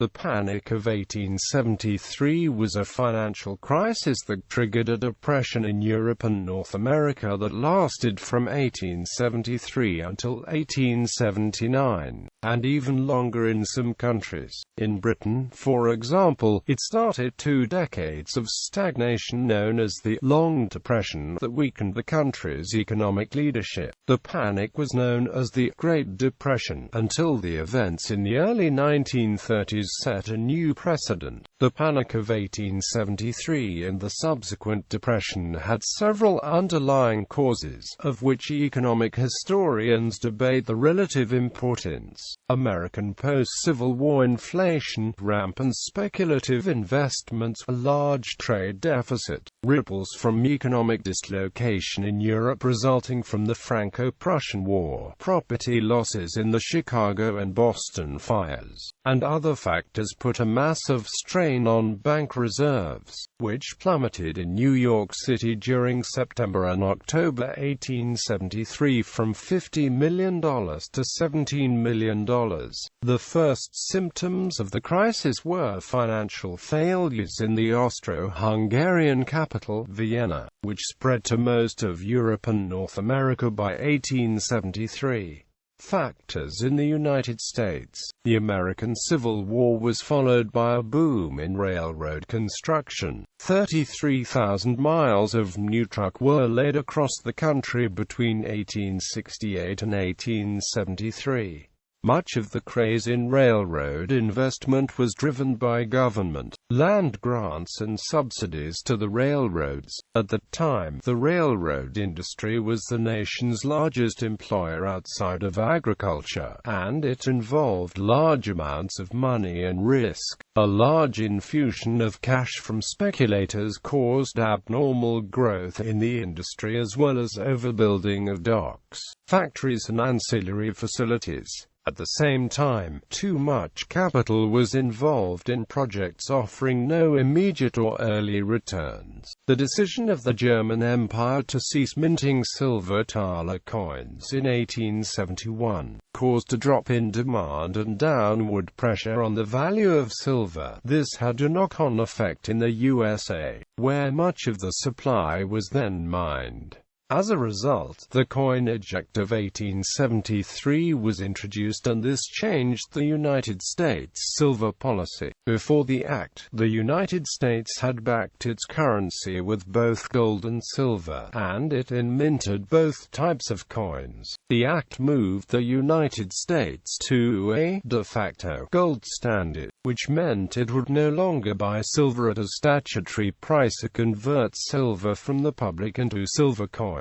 The Panic of 1873 was a financial crisis that triggered a depression in Europe and North America that lasted from 1873 until 1879, and even longer in some countries. In Britain, for example, it started 2 decades of stagnation known as the Long Depression that weakened the country's economic leadership. The panic was known as the Great Depression until the events in the early 1930s set a new precedent. The Panic of 1873 and the subsequent depression had several underlying causes, of which economic historians debate the relative importance. American post-Civil War inflation, rampant speculative investments, a large trade deficit, ripples from economic dislocation in Europe resulting from the Franco-Prussian War, property losses in the Chicago and Boston fires, and other factors put a massive strain on bank reserves, which plummeted in New York City during September and October 1873 from $50 million to $17 million. The first symptoms of the crisis were financial failures in the Austro-Hungarian capital, Vienna, which spread to most of Europe and North America by 1873. Factors in the United States. The American Civil War was followed by a boom in railroad construction. 33,000 miles of new track were laid across the country between 1868 and 1873. Much of the craze in railroad investment was driven by government, land grants and subsidies to the railroads. At the time, the railroad industry was the nation's largest employer outside of agriculture, and it involved large amounts of money and risk. A large infusion of cash from speculators caused abnormal growth in the industry as well as overbuilding of docks, factories and ancillary facilities. At the same time, too much capital was involved in projects offering no immediate or early returns. The decision of the German Empire to cease minting silver thaler coins in 1871 caused a drop in demand and downward pressure on the value of silver. This had a knock-on effect in the USA, where much of the supply was then mined. As a result, the Coinage Act of 1873 was introduced, and this changed the United States' silver policy. Before the act, the United States had backed its currency with both gold and silver, and it minted both types of coins. The act moved the United States to a de facto gold standard, which meant it would no longer buy silver at a statutory price or convert silver from the public into silver coins.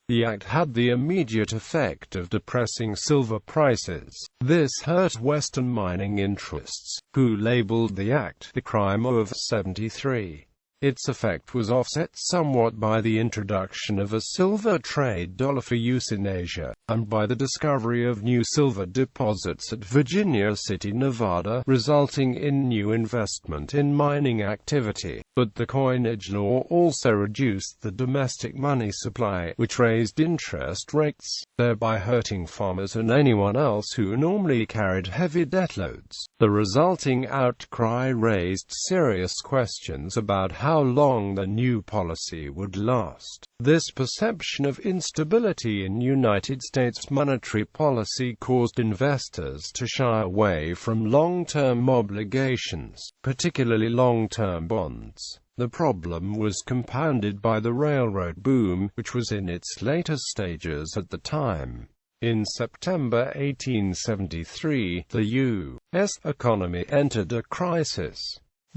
The act had the immediate effect of depressing silver prices. This hurt Western mining interests, who labeled the act the crime of '73. Its effect was offset somewhat by the introduction of a silver trade dollar for use in Asia, and by the discovery of new silver deposits at Virginia City, Nevada, resulting in new investment in mining activity. But the coinage law also reduced the domestic money supply, which raised interest rates, thereby hurting farmers and anyone else who normally carried heavy debt loads. The resulting outcry raised serious questions about how long the new policy would last. This perception of instability in United States monetary policy caused investors to shy away from long-term obligations, particularly long-term bonds. The problem was compounded by the railroad boom, which was in its later stages at the time. In September 1873, the U.S. economy entered a crisis.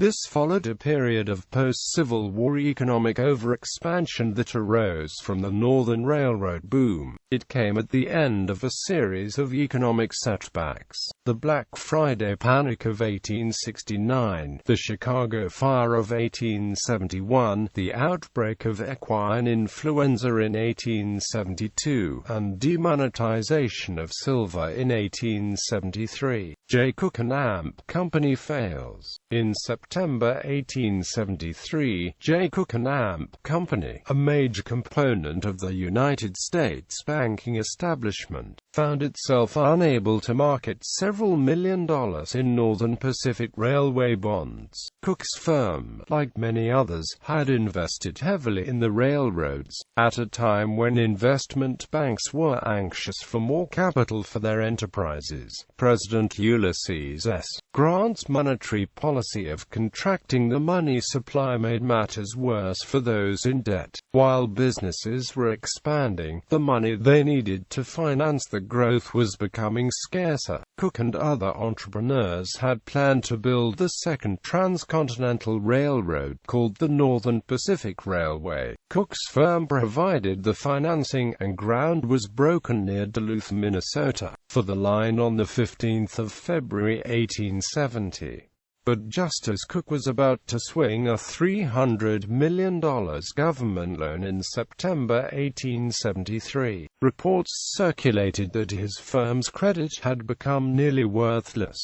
This followed a period of post-Civil War economic overexpansion that arose from the Northern Railroad boom. It came at the end of a series of economic setbacks: the Black Friday Panic of 1869, the Chicago Fire of 1871, the outbreak of equine influenza in 1872, and demonetization of silver in 1873. J. Cook and Amp Company fails. In September 1873, J. Cook and Amp Company, a major component of the United States banking establishment, found itself unable to market several $1 million in Northern Pacific Railway bonds. Cook's firm, like many others, had invested heavily in the railroads, at a time when investment banks were anxious for more capital for their enterprises. President Ulysses S. Grant's monetary policy of contracting the money supply made matters worse for those in debt. While businesses were expanding, the money they needed to finance the growth was becoming scarcer. Cook and other entrepreneurs had planned to build the second transcontinental railroad, called the Northern Pacific Railway. Cook's firm provided the financing, and ground was broken near Duluth, Minnesota, for the line on the 15th of February 1870. But just as Cook was about to swing a $300 million government loan in September 1873, reports circulated that his firm's credit had become nearly worthless.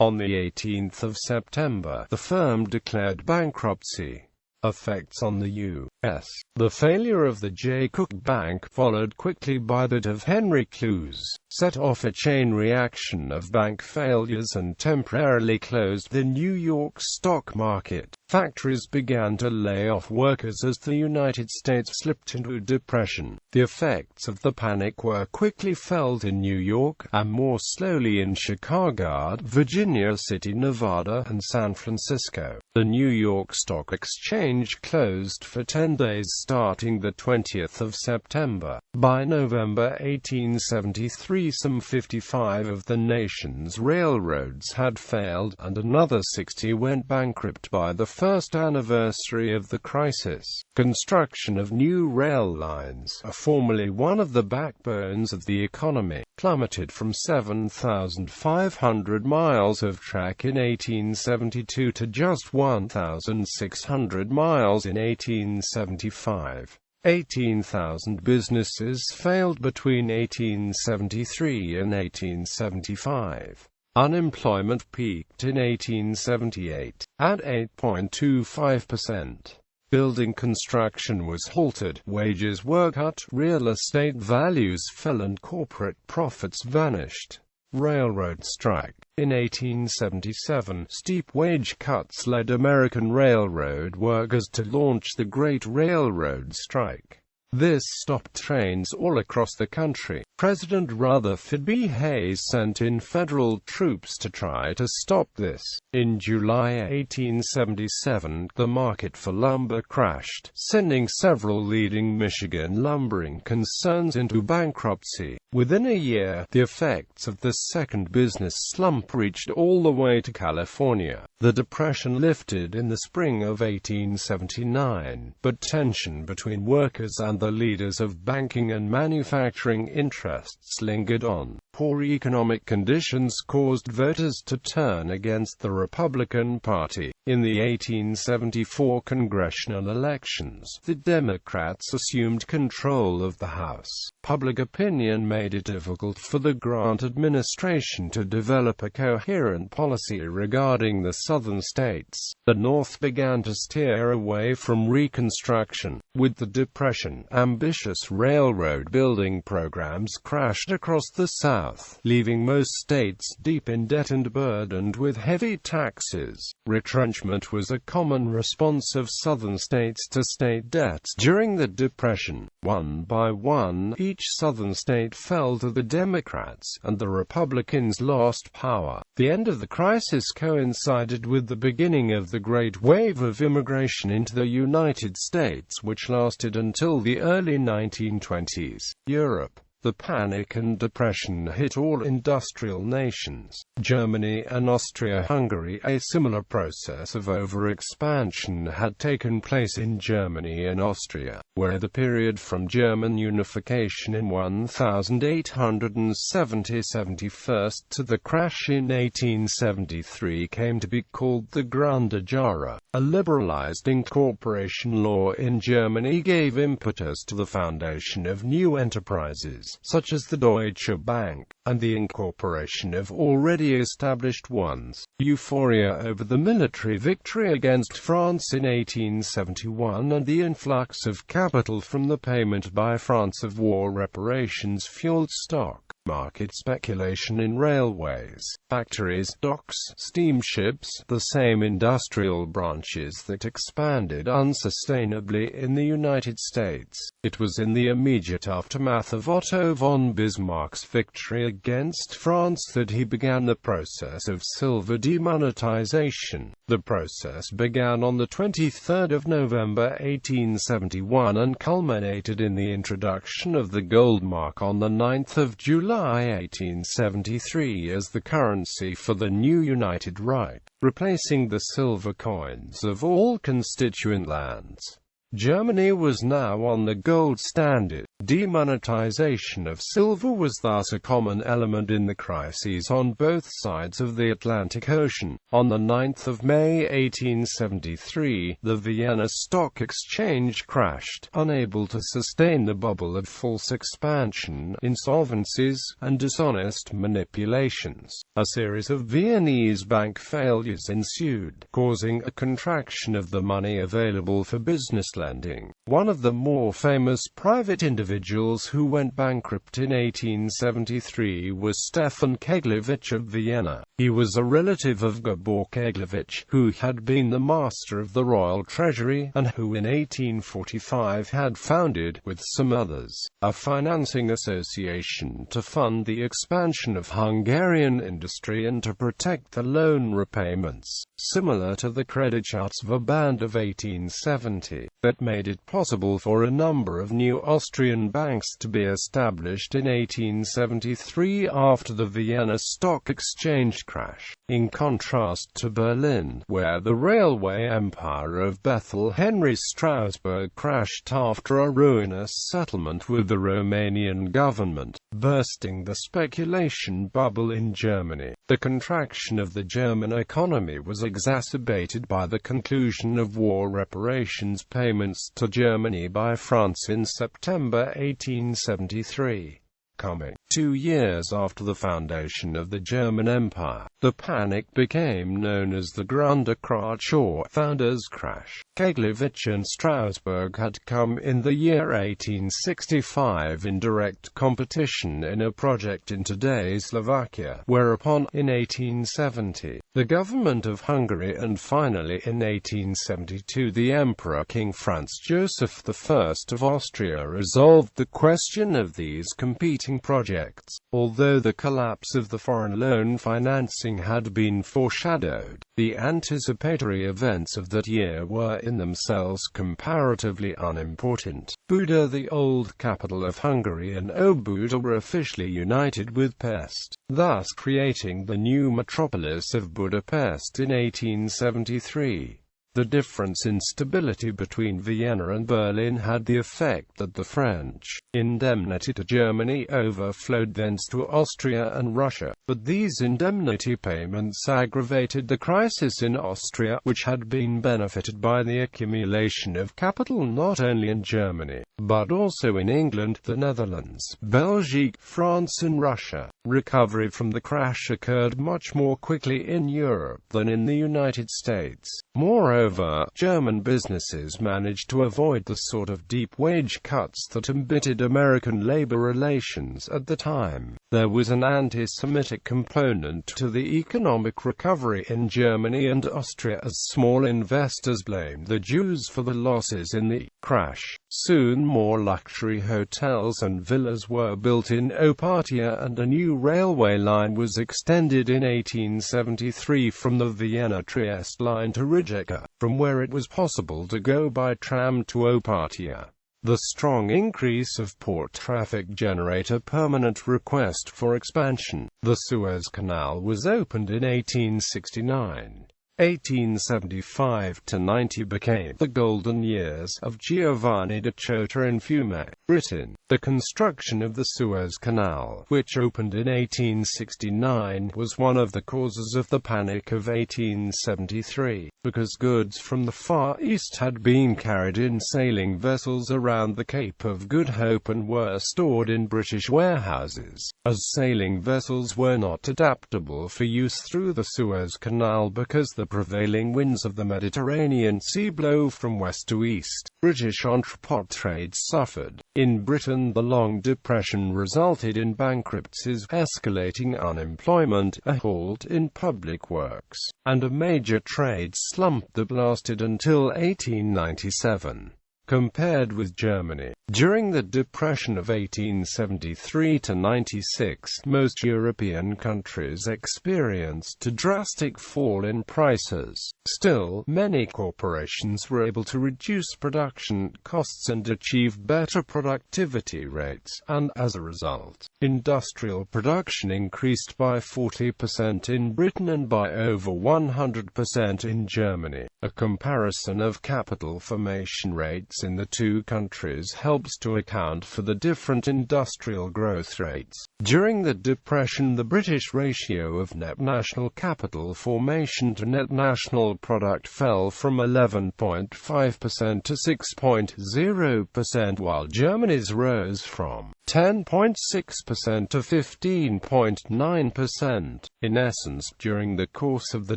On the 18th of September, the firm declared bankruptcy. Effects on the U.S. The failure of the J. Cook Bank, followed quickly by that of Henry Clews, set off a chain reaction of bank failures and temporarily closed the New York stock market. Factories began to lay off workers as the United States slipped into a depression. The effects of the panic were quickly felt in New York, and more slowly in Chicago, Virginia City, Nevada, and San Francisco. The New York Stock Exchange closed for 10 days starting the 20th of September. By November 1873, some 55 of the nation's railroads had failed, and another 60 went bankrupt by the first anniversary of the crisis. Construction of new rail lines, formerly one of the backbones of the economy, plummeted from 7,500 miles of track in 1872 to just 1,600 miles in 1875. 18,000 businesses failed between 1873 and 1875. Unemployment peaked in 1878, at 8.25%. Building construction was halted, wages were cut, real estate values fell and corporate profits vanished. Railroad strike. In 1877, steep wage cuts led American railroad workers to launch the Great Railroad Strike. This stopped trains all across the country. President Rutherford B. Hayes sent in federal troops to try to stop this. In July 1877, the market for lumber crashed, sending several leading Michigan lumbering concerns into bankruptcy. Within a year, the effects of the second business slump reached all the way to California. The Depression lifted in the spring of 1879, but tension between workers and the leaders of banking and manufacturing interests lingered on. Poor economic conditions caused voters to turn against the Republican Party. In the 1874 congressional elections, the Democrats assumed control of the House. Public opinion made it difficult for the Grant administration to develop a coherent policy regarding the Southern states. The North began to steer away from Reconstruction. With the Depression, ambitious railroad building programs crashed across the South, leaving most states deep in debt and burdened with heavy taxes. Retrenchment was a common response of Southern states to state debts during the Depression. One by one, each Southern state fell to the Democrats, and the Republicans lost power. The end of the crisis coincided with the beginning of the great wave of immigration into the United States, which lasted until the early 1920s. Europe. The panic and depression hit all industrial nations. Germany and Austria-Hungary. A similar process of overexpansion had taken place in Germany and Austria, where the period from German unification in 1870-71 to the crash in 1873 came to be called the Grande Jahre. A liberalized incorporation law in Germany gave impetus to the foundation of new enterprises. branches, such as the Deutsche Bank, and the incorporation of already established ones. Euphoria over the military victory against France in 1871 and the influx of capital from the payment by France of war reparations fueled stock market speculation in railways, factories, docks, steamships, the same industrial branches that expanded unsustainably in the United States. It was in the immediate aftermath of Otto von Bismarck's victory against France that he began the process of silver demonetization. The process began on the 23rd of November 1871 and culminated in the introduction of the gold mark on the 9th of July 1873 as the currency for the new United Reich, replacing the silver coins of all constituent lands. Germany was now on the gold standard. Demonetization of silver was thus a common element in the crises on both sides of the Atlantic Ocean. On the 9th of May 1873, the Vienna Stock Exchange crashed, unable to sustain the bubble of false expansion, insolvencies, and dishonest manipulations. A series of Viennese bank failures ensued, causing a contraction of the money available for business lending. One of the more famous private individuals who went bankrupt in 1873 was Stefan Levitch of Vienna. He was a relative of Georg Levitch, who had been the master of the royal treasury, and who in 1845 had founded, with some others, a financing association to fund the expansion of Hungarian industry and to protect the loan repayments, similar to the Kreditschutzverband of 1870, that made it possible for a number of new Austrian banks to be established in 1873 after the Vienna Stock Exchange crash. In contrast to Berlin, where the railway empire of Bethel Henry Strasbourg crashed after a ruinous settlement with the Romanian government, bursting the speculation bubble in Germany. The contraction of the German economy was exacerbated by the conclusion of war reparations payments to Germany by France in September 1873. Coming 2 years after the foundation of the German Empire, the panic became known as the Grande Crash or Founders' Crash. Levitch and Strasbourg had come in the year 1865 in direct competition in a project in today's Slovakia, whereupon, in 1870, the government of Hungary and finally in 1872 the Emperor King Franz Joseph I of Austria resolved the question of these competing projects. Although the collapse of the foreign loan financing had been foreshadowed, the anticipatory events of that year were in themselves comparatively unimportant. Buda, the old capital of Hungary, and Óbuda were officially united with Pest, thus creating the new metropolis of Budapest in 1873. The difference in stability between Vienna and Berlin had the effect that the French indemnity to Germany overflowed thence to Austria and Russia, but these indemnity payments aggravated the crisis in Austria, which had been benefited by the accumulation of capital not only in Germany, but also in England, the Netherlands, Belgium, France and Russia. Recovery from the crash occurred much more quickly in Europe than in the United States. Moreover, German businesses managed to avoid the sort of deep wage cuts that embittered American labor relations at the time. There was an anti-Semitic component to the economic recovery in Germany and Austria, as small investors blamed the Jews for the losses in the crash. Soon more luxury hotels and villas were built in Opatija, and a new railway line was extended in 1873 from the Vienna-Trieste line to Rijeka, from where it was possible to go by tram to Opatija. The strong increase of port traffic generated a permanent request for expansion. The Suez Canal was opened in 1869. 1875–90 became the golden years of Giovanni da Ciotta in Fiume, Britain. The construction of the Suez Canal, which opened in 1869, was one of the causes of the Panic of 1873, because goods from the Far East had been carried in sailing vessels around the Cape of Good Hope and were stored in British warehouses. As sailing vessels were not adaptable for use through the Suez Canal because the prevailing winds of the Mediterranean Sea blow from west to east, British entrepot trade suffered. In Britain, the Long Depression resulted in bankruptcies, escalating unemployment, a halt in public works, and a major trade slump that lasted until 1897. Compared with Germany, during the Depression of 1873–96, most European countries experienced a drastic fall in prices. Still, many corporations were able to reduce production costs and achieve better productivity rates, and, as a result, industrial production increased by 40% in Britain and by over 100% in Germany. A comparison of capital formation rates in the two countries helps to account for the different industrial growth rates. During the Depression, the British ratio of net national capital formation to net national product fell from 11.5% to 6.0%, while Germany's rose from 10.6% to 15.9%. In essence, during the course of the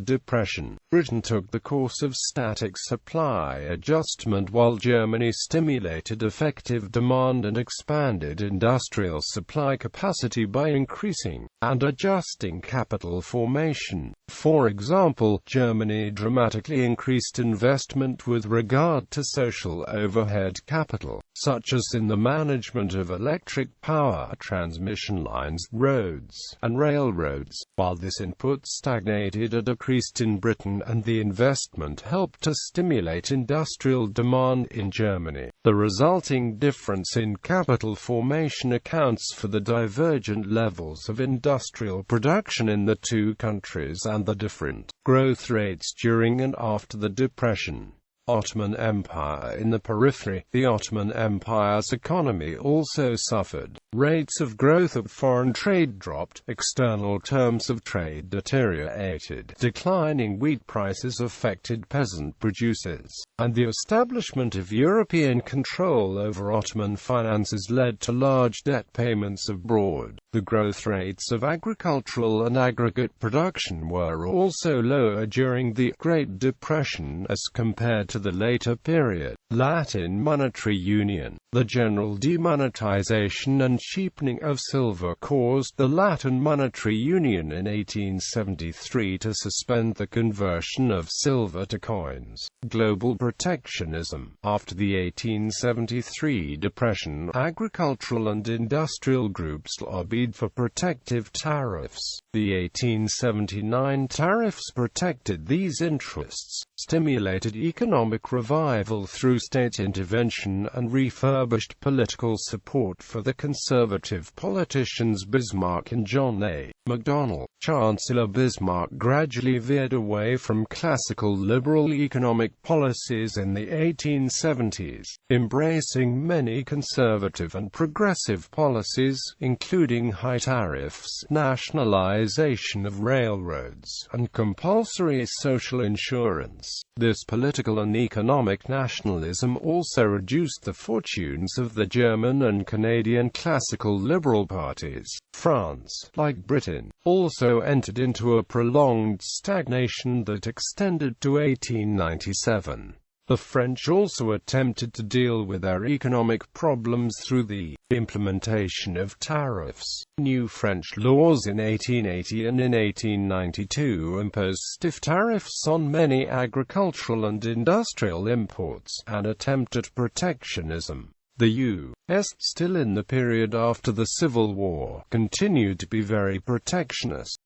Depression, Britain took the course of static supply adjustment while Germany stimulated effective demand and expanded industrial supply capacity by increasing and adjusting capital formation. For example, Germany dramatically increased investment with regard to social overhead capital, such as in the management of electric power transmission lines, roads, and railroads, while this input stagnated or decreased in Britain, and the investment helped to stimulate industrial demand in Germany. The resulting difference in capital formation accounts for the divergent levels of industrial production in the two countries and the different growth rates during and after the Depression. Ottoman Empire in the periphery. The Ottoman Empire's economy also suffered. Rates of growth of foreign trade dropped, external terms of trade deteriorated, declining wheat prices affected peasant producers, and the establishment of European control over Ottoman finances led to large debt payments abroad. The growth rates of agricultural and aggregate production were also lower during the Great Depression as compared to the later period. Latin monetary union. The general demonetization and cheapening of silver caused the Latin monetary union in 1873 to suspend the conversion of silver to coins. Global protectionism. After the 1873 depression, agricultural and industrial groups lobbied for protective tariffs. The 1879 tariffs protected these interests, stimulated economic revival through state intervention, and refurbished political support for the conservative politicians Bismarck and John A. Macdonald. Chancellor Bismarck gradually veered away from classical liberal economic policies in the 1870s, embracing many conservative and progressive policies, including high tariffs, nationalization of railroads, and compulsory social insurance. This political and economic nationalism also reduced the fortunes of the German and Canadian classical liberal parties. France, like Britain, also entered into a prolonged stagnation that extended to 1897. The French also attempted to deal with their economic problems through the implementation of tariffs. New French laws in 1880 and in 1892 imposed stiff tariffs on many agricultural and industrial imports, an attempt at protectionism. The U.S., still in the period after the Civil War, continued to be very protectionist.